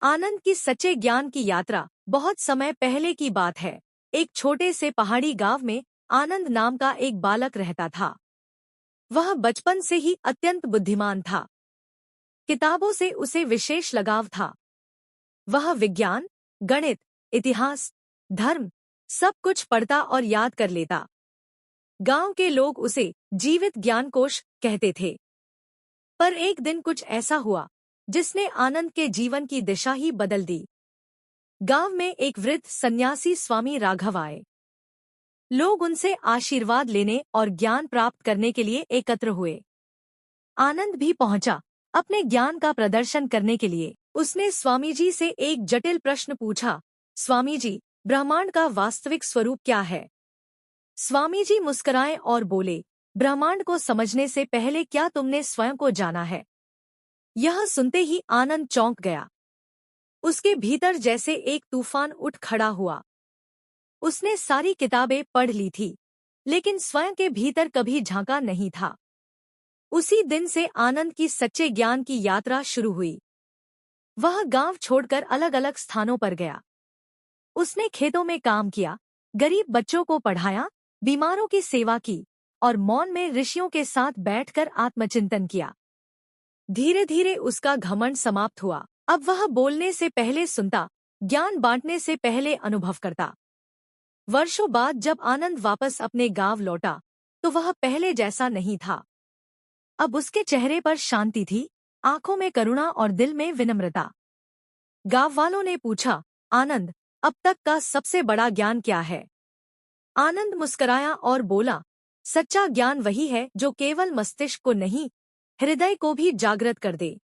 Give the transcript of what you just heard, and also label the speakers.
Speaker 1: आनंद की सच्चे ज्ञान की यात्रा बहुत समय पहले की बात है। एक छोटे से पहाड़ी गांव में आनंद नाम का एक बालक रहता था। वह बचपन से ही अत्यंत बुद्धिमान था। किताबों से उसे विशेष लगाव था। वह विज्ञान, गणित, इतिहास, धर्म सब कुछ पढ़ता और याद कर लेता। गांव के लोग उसे जीवित ज्ञानकोश कहते थे। पर एक दिन कुछ ऐसा हुआ जिसने आनंद के जीवन की दिशा ही बदल दी। गांव में एक वृद्ध सन्यासी स्वामी राघव आए। लोग उनसे आशीर्वाद लेने और ज्ञान प्राप्त करने के लिए एकत्र हुए। आनंद भी पहुंचा, अपने ज्ञान का प्रदर्शन करने के लिए। उसने स्वामी जी से एक जटिल प्रश्न पूछा, स्वामी जी, ब्रह्मांड का वास्तविक स्वरूप क्या है? स्वामी जी मुस्कुराए और बोले, ब्रह्मांड को समझने से पहले क्या तुमने स्वयं को जाना है? यह सुनते ही आनंद चौंक गया। उसके भीतर जैसे एक तूफान उठ खड़ा हुआ। उसने सारी किताबें पढ़ ली थी, लेकिन स्वयं के भीतर कभी झांका नहीं था। उसी दिन से आनंद की सच्चे ज्ञान की यात्रा शुरू हुई। वह गांव छोड़कर अलग अलग स्थानों पर गया। उसने खेतों में काम किया, गरीब बच्चों को पढ़ाया, बीमारों की सेवा की और मौन में ऋषियों के साथ बैठकर आत्मचिंतन किया। धीरे धीरे उसका घमंड समाप्त हुआ। अब वह बोलने से पहले सुनता, ज्ञान बांटने से पहले अनुभव करता। वर्षों बाद जब आनंद वापस अपने गांव लौटा, तो वह पहले जैसा नहीं था। अब उसके चेहरे पर शांति थी, आंखों में करुणा और दिल में विनम्रता। गांव वालों ने पूछा, आनंद, अब तक का सबसे बड़ा ज्ञान क्या है? आनंद मुस्कुराया और बोला, सच्चा ज्ञान वही है जो केवल मस्तिष्क को नहीं, हृदय को भी जागृत कर दे।